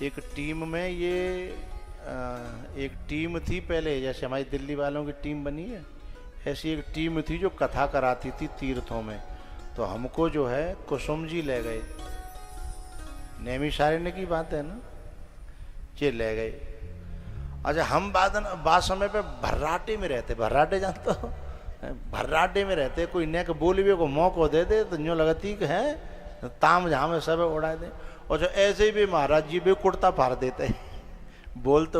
एक टीम में ये एक टीम थी पहले, जैसे हमारी दिल्ली वालों की टीम बनी है, ऐसी एक टीम थी जो कथा कराती थी तीर्थों में। तो हमको जो है कुसुम जी ले गए, नैमिषारण्य की बात है ना, ये ले गए। अच्छा, हम बाद समय पे भर्राटे में रहते, भर्राटे जानते हो, भर्राटे में रहते, कोई नेक बोलवे को मौको दे दे तो यूँ लगती कि है ताम झाम सब उड़ा दे। और जो ऐसे ही भी महाराज जी भी कुर्ता फाड़ देते बोलते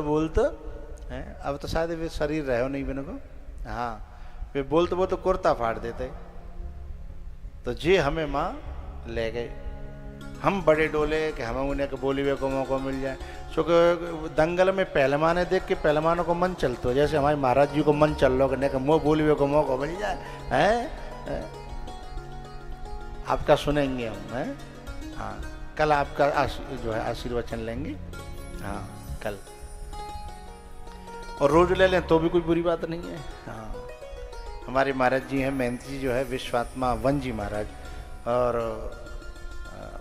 हैं, अब तो शायद वे शरीर रहे हो नहीं बिन को, हाँ वे बोलते कुर्ता फाड़ देते। तो जे हमें माँ ले गए, हम बड़े डोले कि हमें उन्हें के बोलीवे को मौका मिल जाए। क्योंकि दंगल में पहलवाने देख के पहलवानों को मन चलता है, जैसे हमारे महाराज जी को मन चल रहा है कि मुँह बोलीवे को मौका मिल जाए है। आपका सुनेंगे हम, हैं हाँ, कल आपका जो है आशीर्वचन लेंगे, हाँ कल, और रोज ले लें तो भी कोई बुरी बात नहीं है। हाँ, हमारे महाराज जी हैं मेहनती जी जो है विश्वात्मा वन जी महाराज, और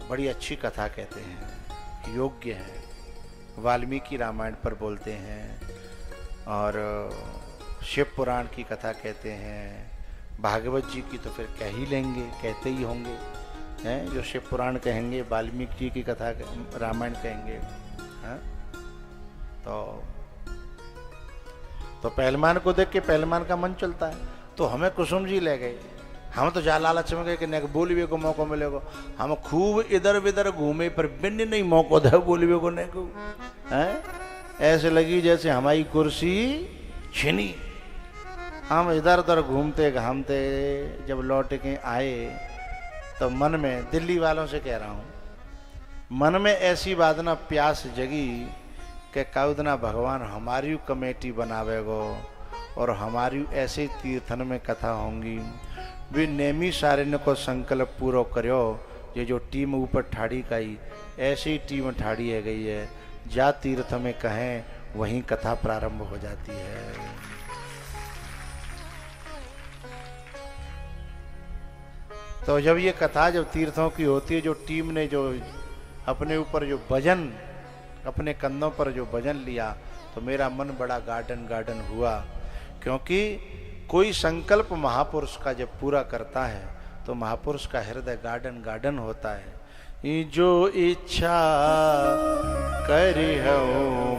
बड़ी अच्छी कथा कहते हैं, योग्य है, वाल्मीकि रामायण पर बोलते हैं, और शिव पुराण की कथा कहते हैं, भागवत जी की तो फिर कह ही लेंगे, कहते ही होंगे हैं, जो शिव पुराण कहेंगे, वाल्मीकि जी की कथा रामायण कहेंगे। हाँ, तो पहलवान को देख के पहलवान का मन चलता है। तो हमें कुसुम जी ले गए, हम तो जा लालच में गए कि नहीं बोलीवे को मौका मिलेगा। हम खूब इधर विधर घूमे पर बिन नहीं मौका दे बोलीवे को नहीं को, हैं ऐसे लगी जैसे हमारी कुर्सी छीनी। हम इधर उधर घूमते घामते जब लौट के आए तो मन में, दिल्ली वालों से कह रहा हूँ, मन में ऐसी बात ना प्यास जगी कि कौदना भगवान हमारी कमेटी बनावेगो और हमारी ऐसे तीर्थन में कथा होंगी। वे नैमिषारण्य को संकल्प पूरा करो, ये जो टीम ऊपर ठाड़ी काई, ऐसी टीम ठाड़ी है गई है, जा तीर्थ में कहें वहीं कथा प्रारंभ हो जाती है। तो जब ये कथा जब तीर्थों की होती है, जो टीम ने जो अपने ऊपर जो वजन, अपने कंधों पर जो वजन लिया, तो मेरा मन बड़ा गार्डन हुआ। क्योंकि कोई संकल्प महापुरुष का जब पूरा करता है तो महापुरुष का हृदय गार्डन होता है। जो इच्छा करी हो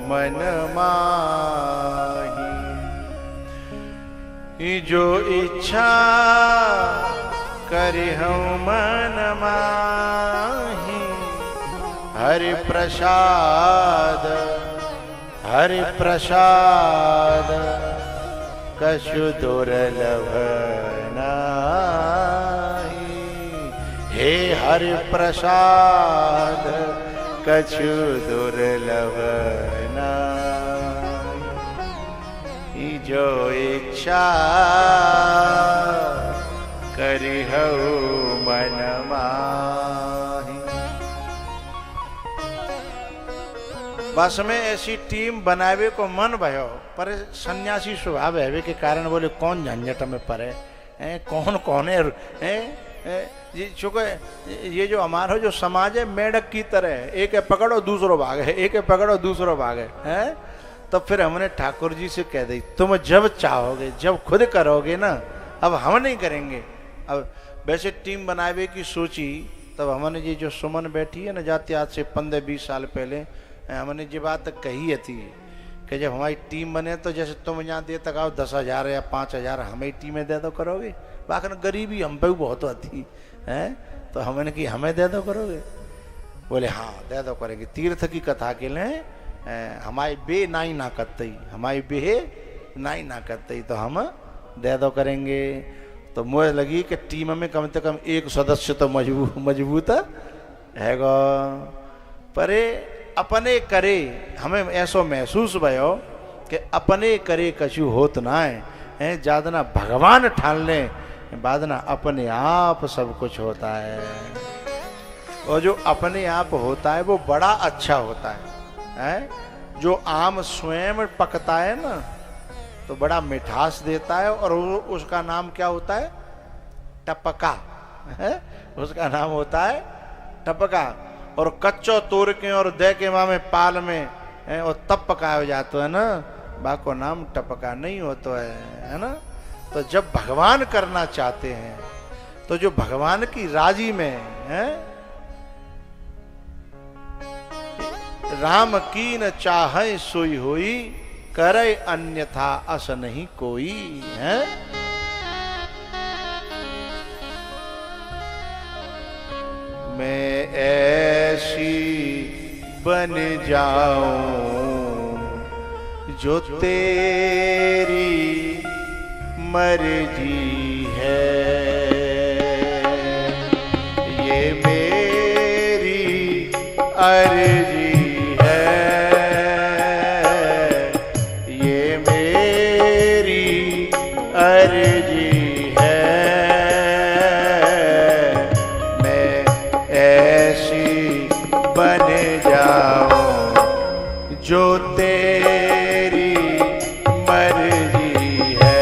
मन माही, जो इच्छा करी हो मन माही, हरि प्रसाद कछु दुर्लभ नाहि। हे हरि प्रसाद कछु दुर्लभ नाहि, जो इच्छा करिहु मन माहि। बस में ऐसी टीम बनावे को मन भयो, पर सन्यासी स्वभाव है के कारण बोले कौन झंझट में पड़े, कौन है ये जो हमारा जो समाज है मेढक की तरह, एक है पकड़ो दूसरो भाग है, एक है पकड़ो दूसरो भाग है। तो फिर हमने ठाकुर जी से कह दी, तुम जब चाहोगे, जब खुद करोगे ना, अब हम नहीं करेंगे। अब वैसे टीम बनावे की सोची, तब हमने ये जो सुमन बैठी है ना, जाते आज से 15-20 साल पहले हमने ये बात कही थी कि जब हमारी टीम बने तो जैसे तुम यहाँ दे तक आओ 10,000 या 5,000 हमें टीमें दे दो करोगे, बाकी गरीबी हम पे भी बहुत होती है। तो हमने कि हमें दे दो करोगे, बोले हाँ दे दो करेंगे। तीर्थ की कथा के लिए हमारी बे नाई ना करते, हमारी बे नाई ना करते, तो हम दे दो करेंगे। तो मुझे लगी कि टीम में कम से कम एक सदस्य तो मजबूत हैगा। पर अपने करे हमें ऐसो महसूस भयो कि अपने करे कछु होत ना है, ज्यादा ना भगवान ठान ले, बाद ना अपने आप सब कुछ होता है। और जो अपने आप होता है वो बड़ा अच्छा होता है। जो आम स्वयं पकता है ना तो बड़ा मिठास देता है, और उसका नाम क्या होता है? टपका है, उसका नाम होता है टपका। और कच्चो तोड़ के और दे के माँ में पाल में और तब पकाया जातो है ना, बाको नाम टपका नहीं होता है ना। तो जब भगवान करना चाहते हैं तो जो भगवान की राजी में है, राम कीन चाहे सोई होई, करे अन्यथा अस नहीं कोई है। मैं ऐसी बन जाऊं जो तेरी मर्जी है, ये मेरी अर्जी है, ये मेरी अर्जी है। मैं ऐसी बन जाऊं जो तेरी मर्जी है।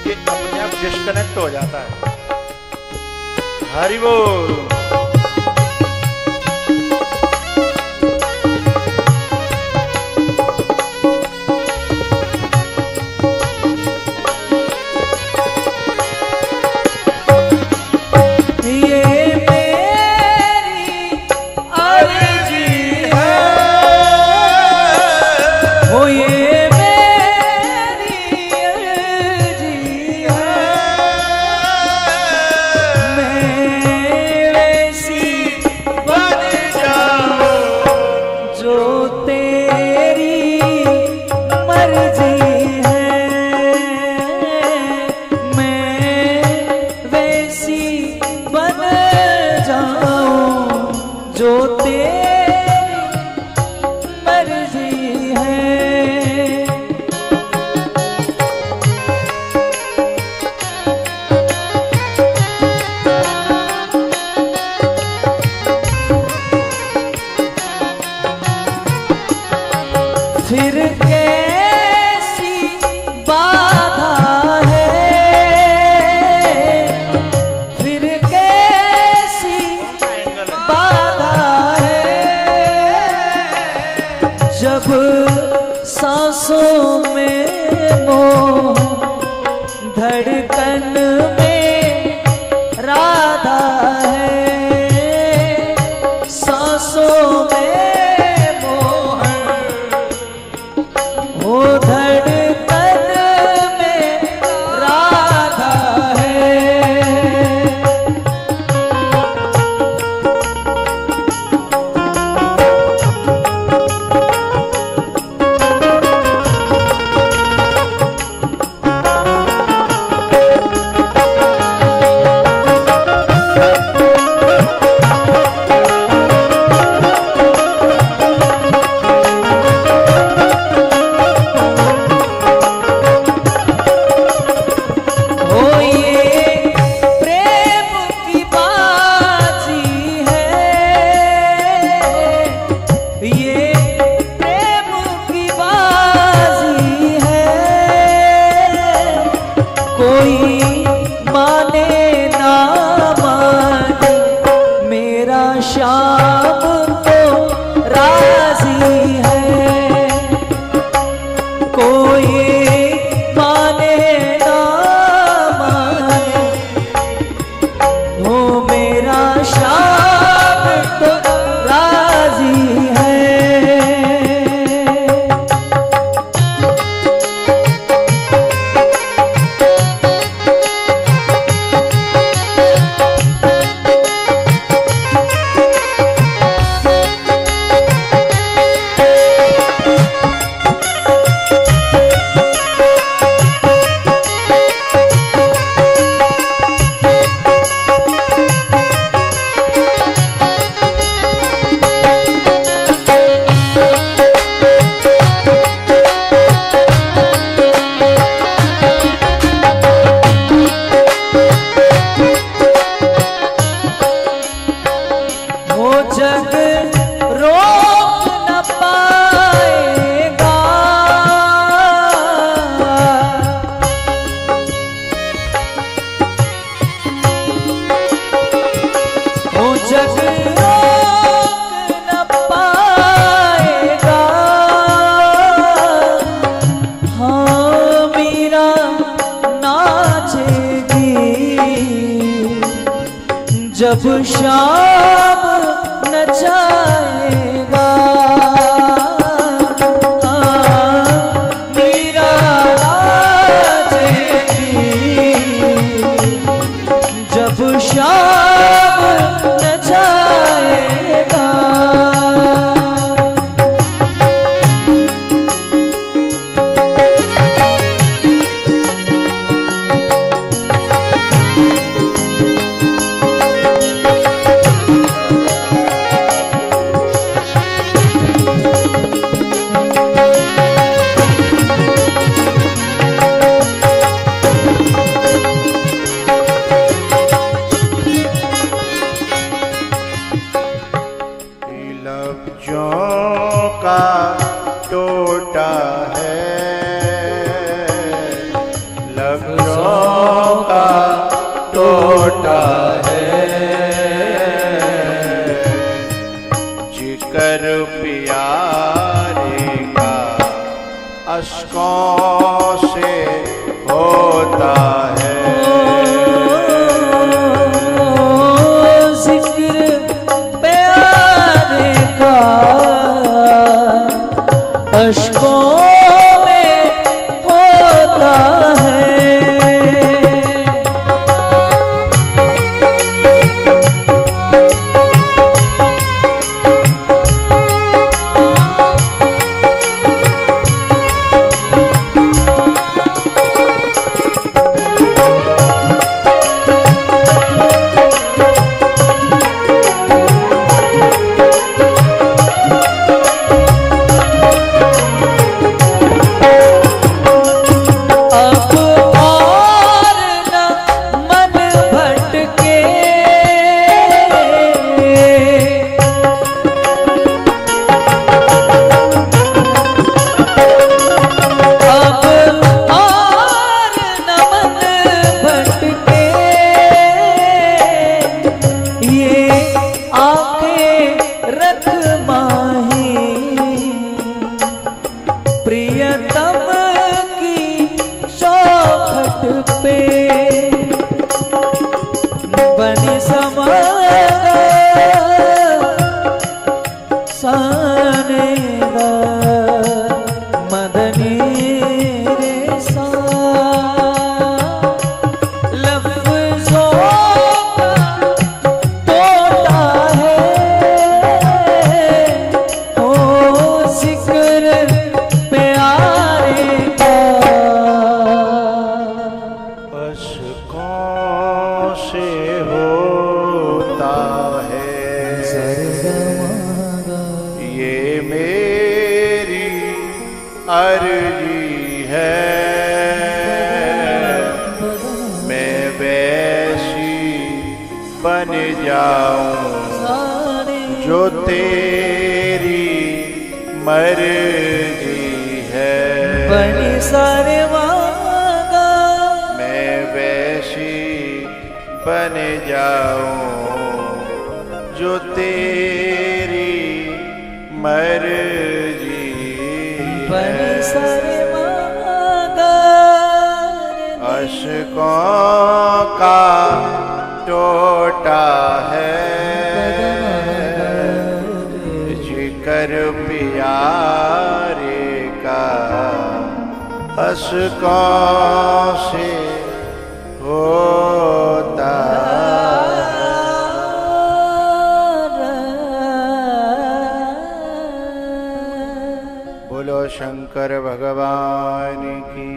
ये अपने आप डिस्कनेक्ट हो जाता है। हरि बोल। फिर कैसी बाधा है, फिर कैसी बाधा है, जब सांसों में मोह, धड़कन में राधा है, सांसों में वो धड़कन में राधा है। जब शाम नचाएगा मीरा राजेगी, जब शाम नचाएगा। अश्कों से होता है जिक्र प्यारे का, अश्कों में होता है। अर्जी है मैं वैसी बन जाऊं जो तेरी मर्जी है। बनी सारे वादा मैं वैसी बन जाऊं जो तेरी मर्जी बनी सारे वादा। अश्कों का टोटा है जिक्र प्यारे का अश्कों से होता। बोलो शंकर भगवान की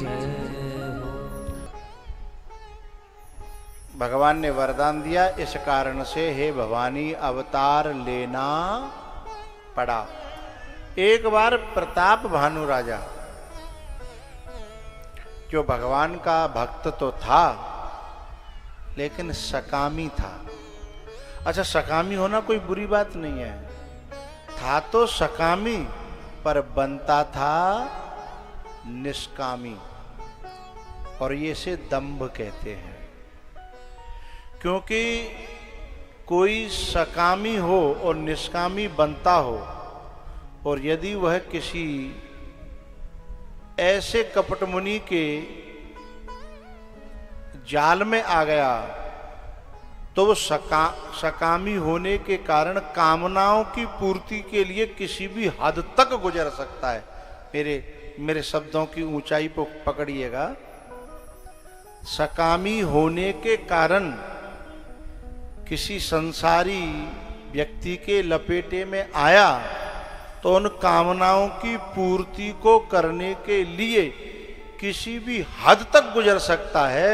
जय। भगवान ने वरदान दिया, इस कारण से हे भवानी अवतार लेना पड़ा। एक बार प्रताप भानु राजा जो भगवान का भक्त तो था लेकिन सकामी था। अच्छा, सकामी होना कोई बुरी बात नहीं है, था तो सकामी पर बनता था निष्कामी, और ये से दंभ कहते हैं। क्योंकि कोई सकामी हो और निष्कामी बनता हो, और यदि वह किसी ऐसे कपट मुनि के जाल में आ गया तो वो सकामी होने के कारण कामनाओं की पूर्ति के लिए किसी भी हद तक गुजर सकता है। मेरे शब्दों की ऊंचाई को पकड़िएगा। सकामी होने के कारण किसी संसारी व्यक्ति के लपेटे में आया तो उन कामनाओं की पूर्ति को करने के लिए किसी भी हद तक गुजर सकता है।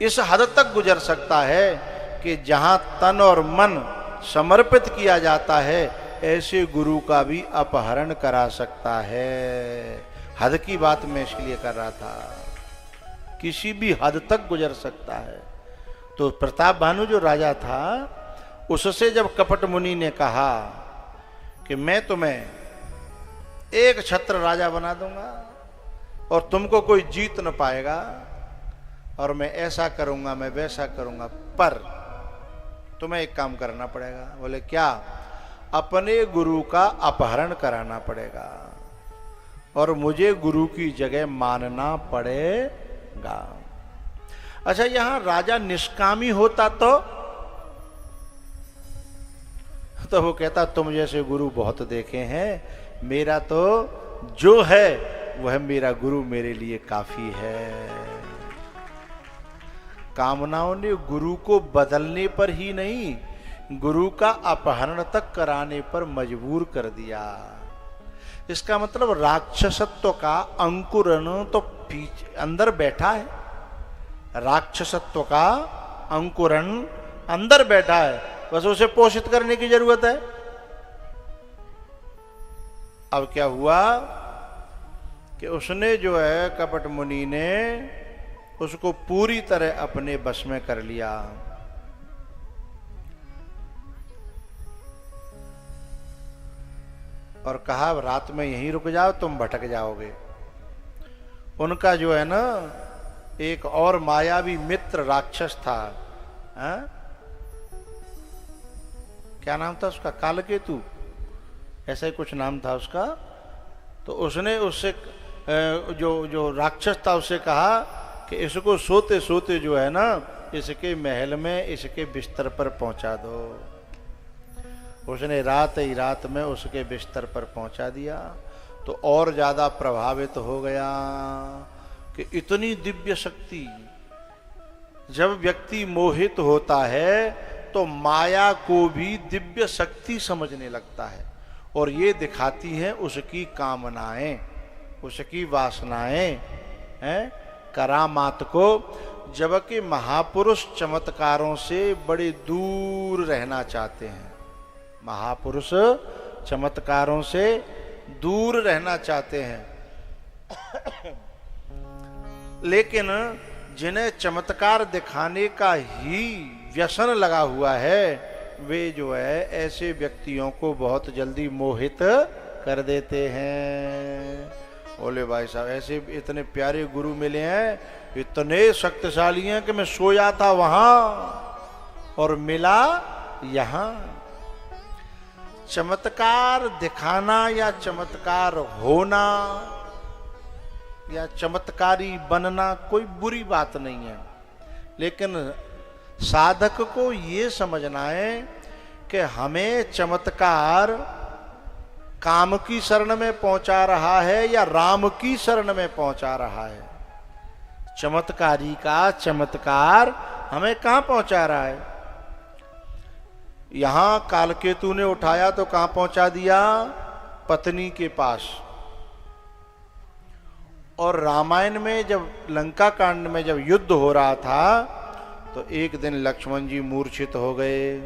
इस हद तक गुजर सकता है कि जहां तन और मन समर्पित किया जाता है ऐसे गुरु का भी अपहरण करा सकता है। हद की बात मैं इसलिए कर रहा था, किसी भी हद तक गुजर सकता है। तो प्रताप भानु जो राजा था, उससे जब कपट मुनि ने कहा कि मैं तुम्हें एक छत्र राजा बना दूंगा और तुमको कोई जीत न पाएगा, और मैं ऐसा करूंगा, मैं वैसा करूंगा, पर तुम्हें एक काम करना पड़ेगा। बोले क्या? अपने गुरु का अपहरण कराना पड़ेगा और मुझे गुरु की जगह मानना पड़ेगा। अच्छा, यहां राजा निष्कामी होता तो वो कहता तुम जैसे गुरु बहुत देखे हैं, मेरा तो जो है वह मेरा गुरु मेरे लिए काफी है। कामनाओं ने गुरु को बदलने पर ही नहीं, गुरु का अपहरण तक कराने पर मजबूर कर दिया। इसका मतलब राक्षसत्व का अंकुरण तो पीछे अंदर बैठा है। राक्षसत्व का अंकुरण अंदर बैठा है, बस उसे पोषित करने की जरूरत है। अब क्या हुआ कि उसने जो है, कपट मुनि ने उसको पूरी तरह अपने बस में कर लिया। और कहा रात में यहीं रुक जाओ, तुम भटक जाओगे। उनका जो है ना एक और मायावी मित्र राक्षस था, है? क्या नाम था उसका? कालकेतु, ऐसा ही कुछ नाम था उसका। तो उसने उससे जो राक्षस था उससे कहा कि इसको सोते सोते जो है ना इसके महल में, इसके बिस्तर पर पहुंचा दो। उसने रात ही रात में उसके बिस्तर पर पहुंचा दिया तो और ज्यादा प्रभावित हो गया कि इतनी दिव्य शक्ति। जब व्यक्ति मोहित होता है तो माया को भी दिव्य शक्ति समझने लगता है, और ये दिखाती है उसकी कामनाएं, उसकी वासनाएं, हैं, करामात को। जबकि महापुरुष चमत्कारों से बड़े दूर रहना चाहते हैं। महापुरुष चमत्कारों से दूर रहना चाहते हैं। लेकिन जिन्हें चमत्कार दिखाने का ही व्यसन लगा हुआ है, वे जो है ऐसे व्यक्तियों को बहुत जल्दी मोहित कर देते हैं। बोले भाई साहब, ऐसे इतने प्यारे गुरु मिले हैं, इतने शक्तिशाली हैं कि मैं सोया था वहां और मिला यहां। चमत्कार दिखाना या चमत्कार होना या चमत्कारी बनना कोई बुरी बात नहीं है, लेकिन साधक को ये समझना है कि हमें चमत्कार काम की शरण में पहुंचा रहा है या राम की शरण में पहुंचा रहा है। चमत्कारी का चमत्कार हमें कहां पहुंचा रहा है? यहां कालकेतु ने उठाया तो कहां पहुंचा दिया? पत्नी के पास। और रामायण में जब लंका कांड में जब युद्ध हो रहा था तो एक दिन लक्ष्मण जी मूर्छित हो गए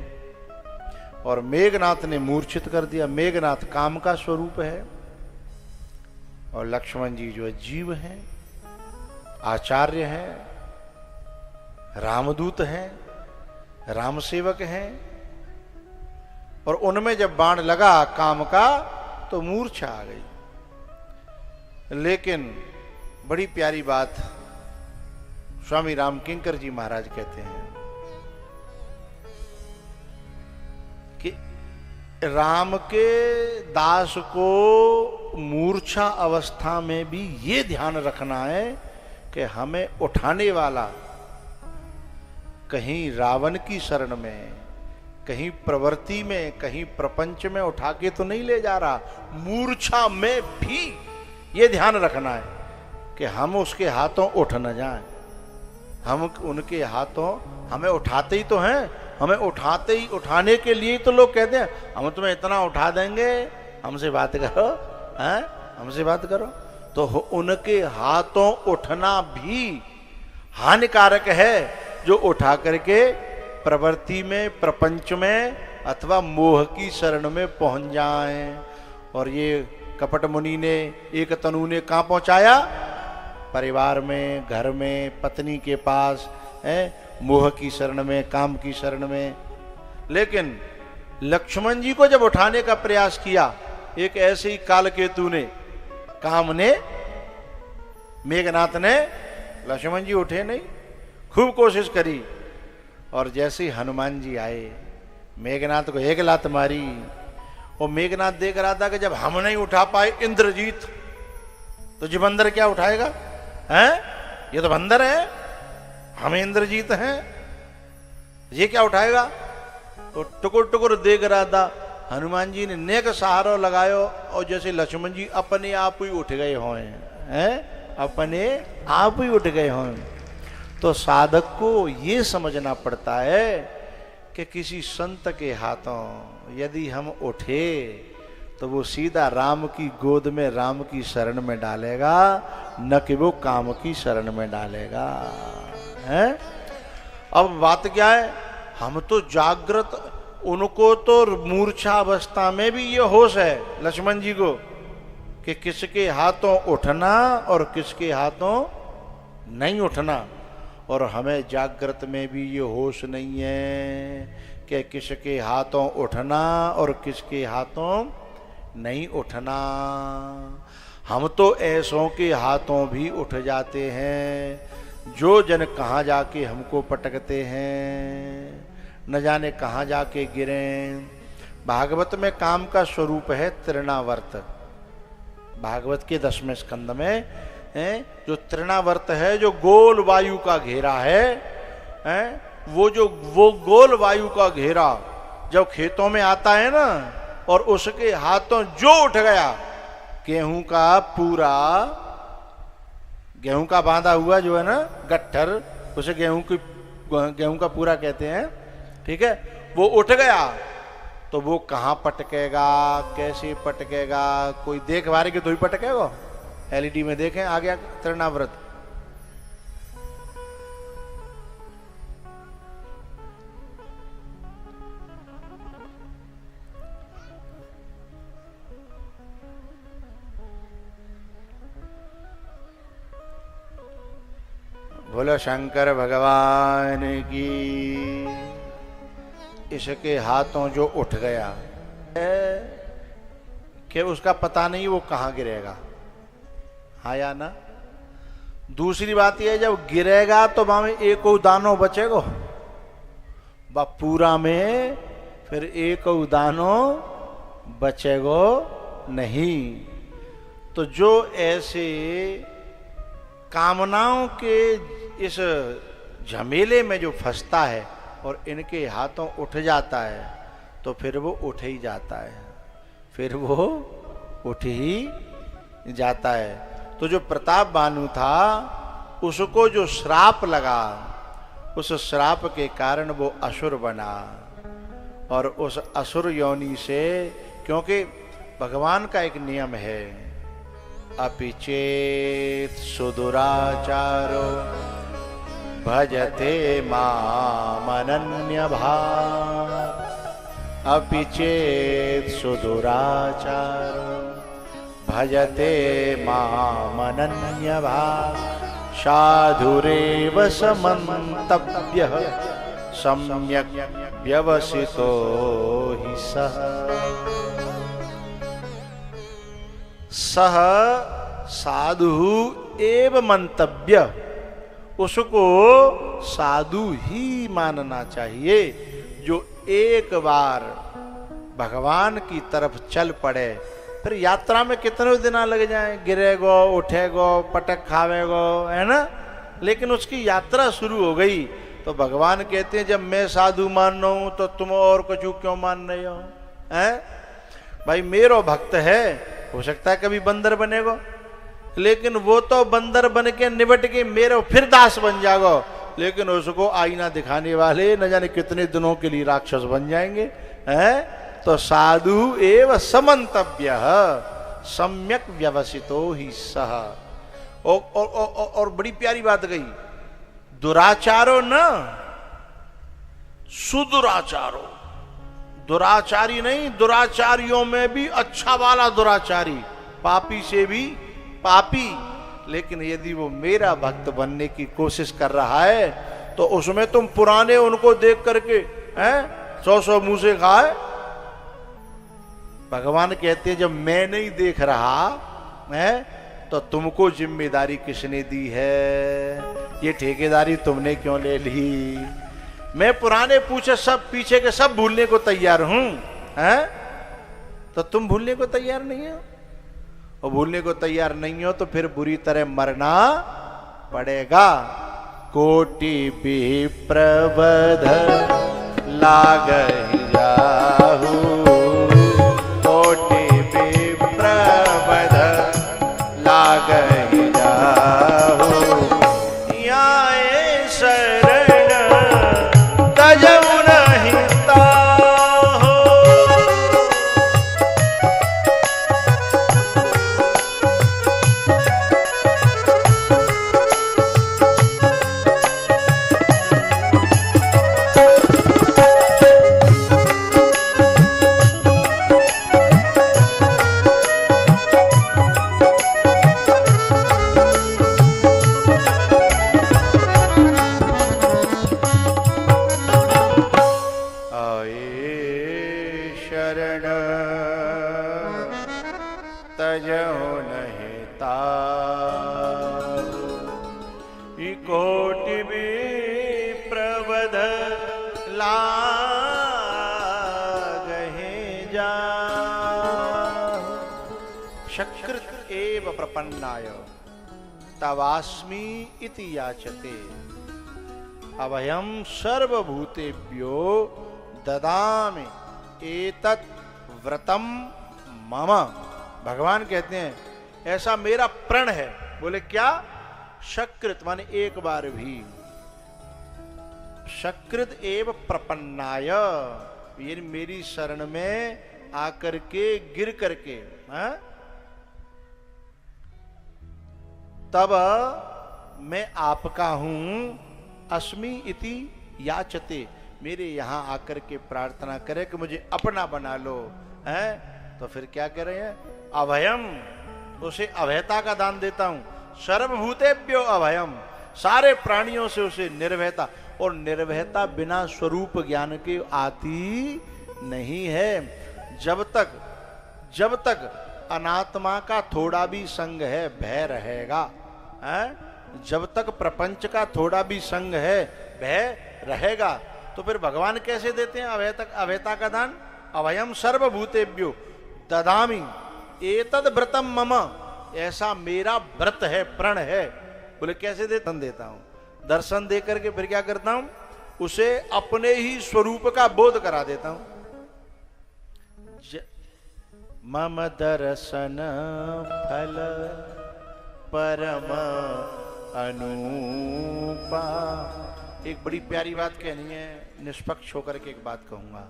और मेघनाथ ने मूर्छित कर दिया। मेघनाथ काम का स्वरूप है और लक्ष्मण जी जो है जीव हैं, आचार्य हैं, रामदूत हैं, राम सेवक हैं, और उनमें जब बाण लगा काम का तो मूर्छा आ गई। लेकिन बड़ी प्यारी बात स्वामी रामकिंकर जी महाराज कहते हैं कि राम के दास को मूर्छा अवस्था में भी ये ध्यान रखना है कि हमें उठाने वाला कहीं रावण की शरण में, कहीं प्रवृत्ति में, कहीं प्रपंच में उठा के तो नहीं ले जा रहा, मूर्छा में भी ये ध्यान रखना है कि हम उसके हाथों उठ न जाएं। हम उनके हाथों, हमें उठाते ही तो हैं, हमें उठाते ही, उठाने के लिए ही तो लोग कहते हैं हम तुम्हें इतना उठा देंगे, हमसे बात करो, हैं, हमसे बात करो। तो उनके हाथों उठना भी हानिकारक है, जो उठा करके प्रवृत्ति में, प्रपंच में अथवा मोह की शरण में पहुंच जाएं। और ये कपट मुनि ने, एक तनु ने कहां पहुंचाया? परिवार में, घर में, पत्नी के पास, है, मोह की शरण में, काम की शरण में। लेकिन लक्ष्मण जी को जब उठाने का प्रयास किया, एक ऐसे ही कालकेतु ने, काम ने, मेघनाथ ने, लक्ष्मण जी उठे नहीं, खूब कोशिश करी। और जैसे ही हनुमान जी आए, मेघनाथ को एक लात मारी। और मेघनाथ देख रहा था कि जब हम नहीं उठा पाए इंद्रजीत, तो जी बंदर क्या उठाएगा? हैं? ये तो बंदर है, हम इंद्रजीत हैं, ये क्या उठाएगा? तो टुकुर टुकुर देख रहा था। हनुमान जी ने नेक सहारा लगायो और जैसे लक्ष्मण जी अपने आप ही उठ गए हों, हैं, अपने आप ही उठ गए हों। तो साधक को ये समझना पड़ता है कि किसी संत के हाथों यदि हम उठे तो वो सीधा राम की गोद में, राम की शरण में डालेगा, न कि वो काम की शरण में डालेगा, है? अब बात क्या है, हम तो जागृत, उनको तो मूर्छा अवस्था में भी ये होश है लक्ष्मण जी को कि किसके हाथों उठना और किसके हाथों नहीं उठना। और हमें जागृत में भी ये होश नहीं है कि किसके हाथों उठना और किसके हाथों नहीं उठना। हम तो ऐसों के हाथों भी उठ जाते हैं, जो जन कहाँ जाके हमको पटकते हैं, न जाने कहाँ जाके गिरे। भागवत में काम का स्वरूप है तृणावर्त। भागवत के 10वें स्कंद में जो तृणावर्त है, जो गोल वायु का घेरा है, वो गोल वायु का घेरा जब खेतों में आता है ना, और उसके हाथों जो उठ गया, गेहूं का पूरा, गेहूं का बांधा हुआ जो है ना गट्ठर, उसे गेहूं का पूरा कहते हैं, ठीक है, वो उठ गया तो वो कहाँ पटकेगा, कैसे पटकेगा? कोई देख बारे के तो ही पटकेगा। एलईडी में देखें, आ गया तृणाव्रत। बोलो शंकर भगवान की। इसके हाथों जो उठ गया कि उसका पता नहीं वो कहाँ गिरेगा, हाँ या ना? दूसरी बात यह है, जब गिरेगा तो वहां में एक दानो बचेगा, पूरा में फिर एक दानो बचेगो नहीं। तो जो ऐसे कामनाओं के इस झमेले में जो फंसता है और इनके हाथों उठ जाता है, तो फिर वो उठ ही जाता है, फिर वो उठ ही जाता है। तो जो प्रताप भानु था, उसको जो श्राप लगा, उस श्राप के कारण वो असुर बना। और उस असुर योनि से, क्योंकि भगवान का एक नियम है, अपि चेत सुदुराचारो भजते मामनन्य भाव, अपि चेत सुदुराचारो भजते मामनन्य भाव, साधुरेव समन्तव्यः सम्यक् व्यवसितो हि सः। सह साधु एव मंतव्य, उसको साधु ही मानना चाहिए जो एक बार भगवान की तरफ चल पड़े। फिर यात्रा में कितने दिन लग जाए, गिरेगो, उठेगो, पटक खावेगो, है ना, लेकिन उसकी यात्रा शुरू हो गई तो भगवान कहते हैं जब मैं साधु मान रहा हूं तो तुम और कुछ क्यों मान रहे हो? हैं भाई, मेरो भक्त है, हो सकता है कभी बंदर बनेगा, लेकिन वो तो बंदर बन के निबट के मेरो फिर दास बन जाएगा, लेकिन उसको आईना दिखाने वाले न जाने कितने दिनों के लिए राक्षस बन जाएंगे। हैं तो साधु एव समंतव्य सम्यक व्यवसितो ही सह। और बड़ी प्यारी बात कही, दुराचारो न सुदुराचारो। दुराचारी नहीं, दुराचारियों में भी अच्छा वाला दुराचारी, पापी से भी पापी। लेकिन यदि वो मेरा भक्त बनने की कोशिश कर रहा है तो उसमें तुम पुराने उनको देख करके हैं 100 मुंह से खाए। भगवान कहते हैं जब मैं नहीं देख रहा है तो तुमको जिम्मेदारी किसने दी है? ये ठेकेदारी तुमने क्यों ले ली? मैं पुराने पूछे सब पीछे के सब भूलने को तैयार हूं, हैं तो तुम भूलने को तैयार नहीं हो, और भूलने को तैयार नहीं हो तो फिर बुरी तरह मरना पड़ेगा। कोटि विप्रवध लागहि जाहु, कोटि विप्रवध लागहि जाहु, याए शरण तजहु नहीं ताहु। तजहु नहीं ताहु, कोटि विप्रवध लागहि जाहु। शकृत एव प्रपन्नाय तवास्मि इति याचते, अभयं सर्वभूतेभ्यो ददामि एतत् व्रतम मम। भगवान कहते हैं ऐसा मेरा प्रण है। बोले क्या? शकृत माने एक बार भी, शकृत एव प्रपन्नाय, ये मेरी शरण में आकर के गिर करके, है? तब मैं आपका हूं, अस्मि इति याचते, मेरे यहां आकर के प्रार्थना करे कि मुझे अपना बना लो, है? तो फिर क्या कह रहे हैं? अभयम, उसे अभयता का दान देता हूं। सर्वभूतेभ्यो अभयम, सारे प्राणियों से उसे निर्भयता, और निर्भयता बिना स्वरूप ज्ञान के आती नहीं है। जब तक अनात्मा का थोड़ा भी संग है, भय रहेगा, है? जब तक प्रपंच का थोड़ा भी संग है, भय रहेगा। तो फिर भगवान कैसे देते हैं अभयता का दान? अभयम सर्वभूतेभ्यो ददामि एतद व्रतम मम, ऐसा मेरा व्रत है, प्रण है। बोले कैसे देता हूं? दर्शन दे करके फिर क्या करता हूं? उसे अपने ही स्वरूप का बोध करा देता हूं। मम दर्शन फल परम अनुपा। एक बड़ी प्यारी बात कहनी है, निष्पक्ष होकर के एक बात कहूंगा।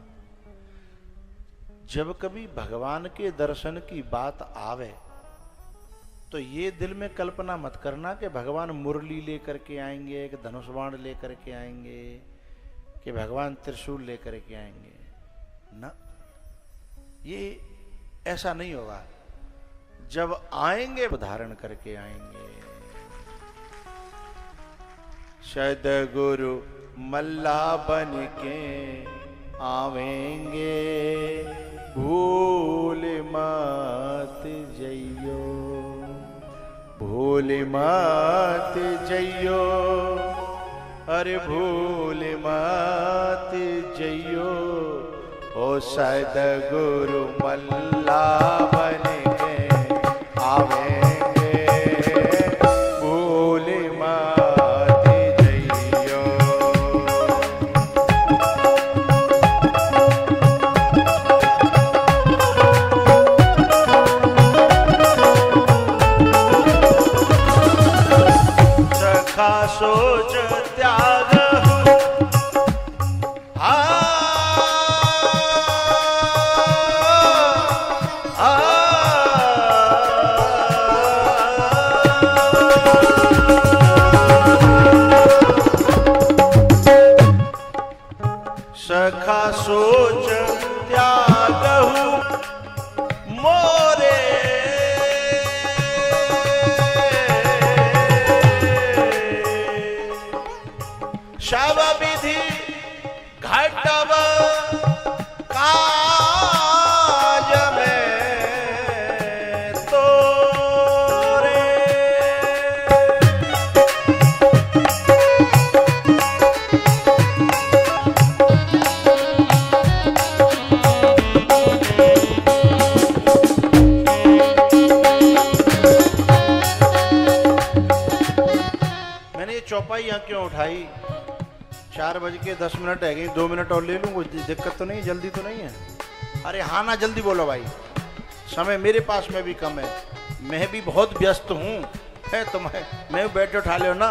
जब कभी भगवान के दर्शन की बात आवे तो ये दिल में कल्पना मत करना कि भगवान मुरली लेकर के आएंगे, कि धनुष बाण लेकर के आएंगे, कि भगवान त्रिशूल लेकर के आएंगे ना। ये ऐसा नहीं होगा। जब आएंगे धारण करके आएंगे। सद्गुरु मल्ला बन के आवेंगे, भूल मत जइयो, भूल मत जइयो, अरे भूल मत जइयो, ओ सद्गुरु मल्ला बन के आवेंगे, भूल मत जइयो। सोच त्याग सखा सोच त्यागहु मोरे शव विधि घटव काज में तोरे चौपाई यहाँ क्यों उठाई? 4:10 है गई, 2 मिनट और ले लूँ, कोई दिक्कत तो नहीं, जल्दी तो नहीं है? अरे हाँ ना, जल्दी बोलो भाई, समय मेरे पास में भी कम है, मैं भी बहुत व्यस्त हूँ, है मैं बैठ उठा लो ना,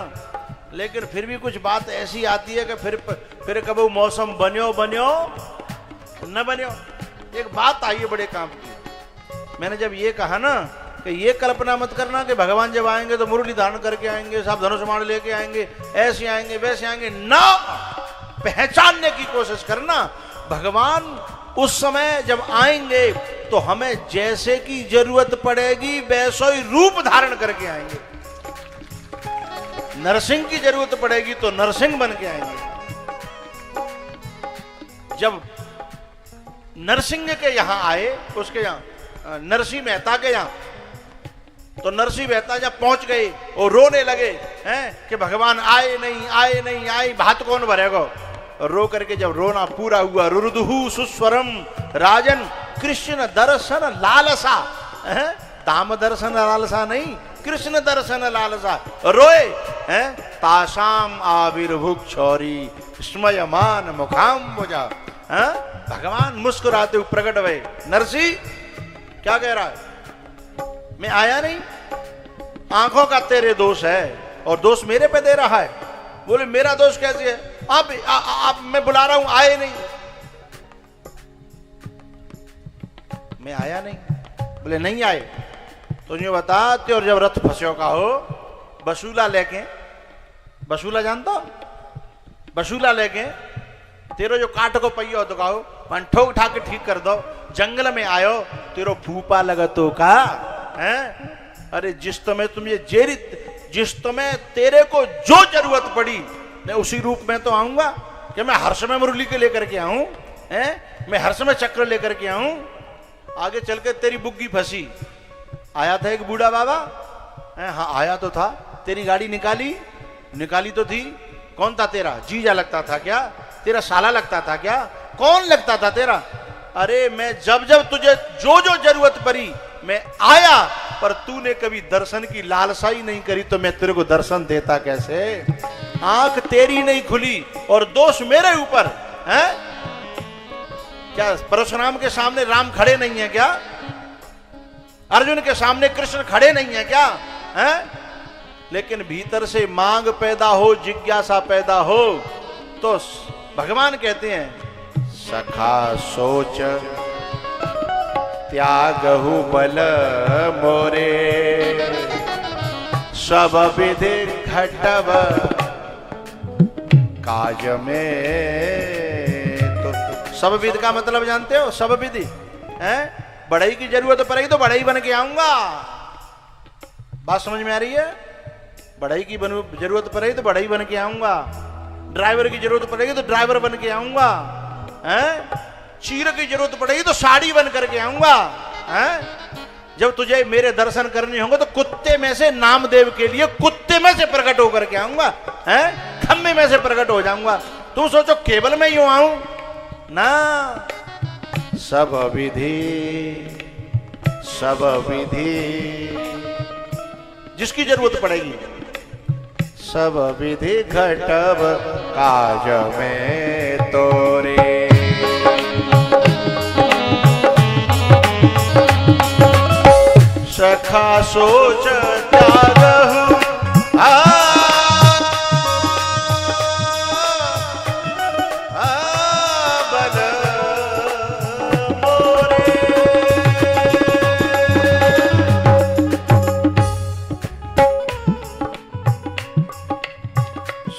लेकिन फिर भी कुछ बात ऐसी आती है कि फिर कभी मौसम बन्यो न बन्यो। एक बात आई है बड़े काम की, मैंने जब ये कहा ना कि ये कल्पना मत करना कि भगवान जब आएंगे तो मुरली धारण करके आएंगे, सब धनुष बाण लेके आएंगे, ऐसे आएंगे वैसे आएंगे ना, पहचानने की कोशिश करना। भगवान उस समय जब आएंगे तो हमें जैसे की जरूरत पड़ेगी वैसा ही रूप धारण करके आएंगे। नरसिंह की जरूरत पड़ेगी तो नरसिंह बन के आएंगे। जब नरसिंह के यहां आए, उसके यहां नरसिंह मेहता के यहां, तो नरसिंह मेहता जब पहुंच गए और रोने लगे हैं कि भगवान आए नहीं आए, भात कौन भरेगा? रो करके जब रोना पूरा हुआ, रुरुदुहु सुस्वरम राजन कृष्ण दर्शन लालसा, ताम दर्शन लालसा नहीं, कृष्ण दर्शन लालसा, रोए हैं तासाम आविर्भुक छोरी स्मयमान मुखाम्बुजा। भगवान मुस्कुराते हुए प्रकट हुए। नरसिंह क्या कह रहा है? मैं आया नहीं, आंखों का तेरे दोष है और दोष मेरे पे दे रहा है। बोले मेरा दोष कैसे है? आप मैं बुला रहा हूं, आए नहीं। मैं आया नहीं। बोले नहीं आए तो ये बताते, और जब रथ फंसो का हो, बसूला लेके, बसूला जानता हो? बसूला लेके तेरो जो काट को पहिया हो तो कहो मन ठोक ठाक के ठीक कर दो। जंगल में आयो तेरो फूपा लगतो का है? अरे जिस समय तेरे को जो जरूरत पड़ी मैं उसी रूप में तो आऊंगा। कि मैं हर समय मुरली के लेकर के आऊं, मैं हर समय चक्र लेकर के आऊं? आगे चल के तेरी बुग्गी फंसी। आया था एक बूढ़ा बाबा, हाँ आया तो था। तेरी गाड़ी निकाली तो थी। कौन था तेरा? जीजा लगता था क्या? तेरा साला लगता था क्या? कौन लगता था तेरा? अरे मैं जब तुझे जो जरूरत पड़ी मैं आया, पर तूने कभी दर्शन की लालसा ही नहीं करी तो मैं तेरे को दर्शन देता कैसे? आंख तेरी नहीं खुली और दोष मेरे ऊपर है क्या? परशुराम के सामने राम खड़े नहीं है क्या? अर्जुन के सामने कृष्ण खड़े नहीं है क्या? है? लेकिन भीतर से मांग पैदा हो, जिज्ञासा पैदा हो, तो भगवान कहते हैं सखा सोच त्यागहु बल मोरे, सब विधि घटव काज में। तो सब विधि का मतलब जानते हो? सब विधि है, बढ़ई की जरूरत पड़ेगी तो बढ़ई बन के आऊंगा। बात समझ में आ रही है? बढ़ई की जरूरत पड़ेगी तो बढ़ई बन के आऊंगा। ड्राइवर की जरूरत पड़ेगी तो ड्राइवर बन के आऊंगा। चीर की जरूरत पड़ेगी तो साड़ी बन करके आऊंगा। जब तुझे मेरे दर्शन करने होंगे तो कुत्ते में से नामदेव के लिए कुत्ते में से प्रकट होकर के आऊंगा, खम्मे में से प्रकट हो जाऊंगा। तू सोचो केवल मैं यूं आऊं ना। सब विधि जिसकी जरूरत पड़ेगी, सब विधि घटव काज में तोरे। सखा सोच त्यागहु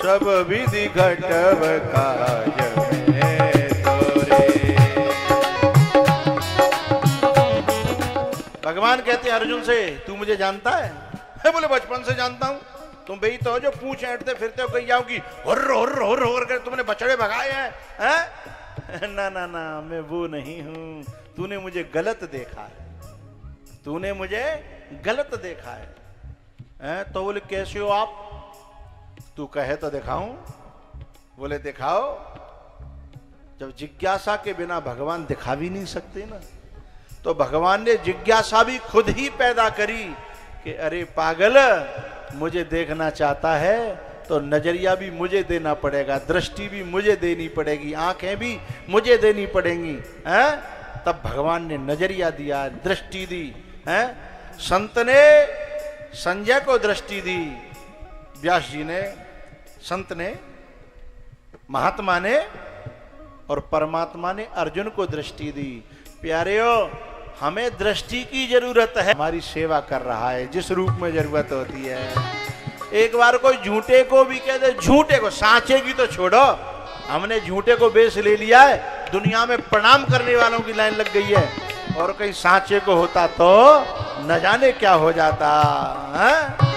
सब विधि घटव काज में तोरे। भगवान कहते हैं अर्जुन से, तू मुझे जानता है? बोले बचपन से जानता हूं। तुम वही तो हो जो पूछ ऐंठते फिरते हो, कहीं जाओ कि हुर्र हुर्र हुर्र हुर्र कर तुमने बछड़े भगाए हैं? ना ना ना, मैं वो नहीं हूं। तूने मुझे गलत देखा है, तूने मुझे गलत देखा है। तो बोले कैसे हो आप? तू कहे तो दिखाऊं? बोले दिखाओ। जब जिज्ञासा के बिना भगवान दिखा भी नहीं सकते ना, तो भगवान ने जिज्ञासा भी खुद ही पैदा करी कि अरे पागल, मुझे देखना चाहता है तो नजरिया भी मुझे देना पड़ेगा, दृष्टि भी मुझे देनी पड़ेगी, आंखें भी मुझे देनी पड़ेंगी। तब भगवान ने नजरिया दिया, दृष्टि दी। संत ने संजय को दृष्टि दी, व्यास जी ने, संत ने, महात्मा ने और परमात्मा ने अर्जुन को दृष्टि दी। प्यारेओ, हमें दृष्टि की जरूरत है। हमारी सेवा कर रहा है जिस रूप में जरूरत होती है। एक बार कोई झूठे को भी कह दे, झूठे को, सांचे की तो छोड़ो, हमने झूठे को बेच ले लिया है, दुनिया में प्रणाम करने वालों की लाइन लग गई है। और कहीं सांचे को होता तो न जाने क्या हो जाता है।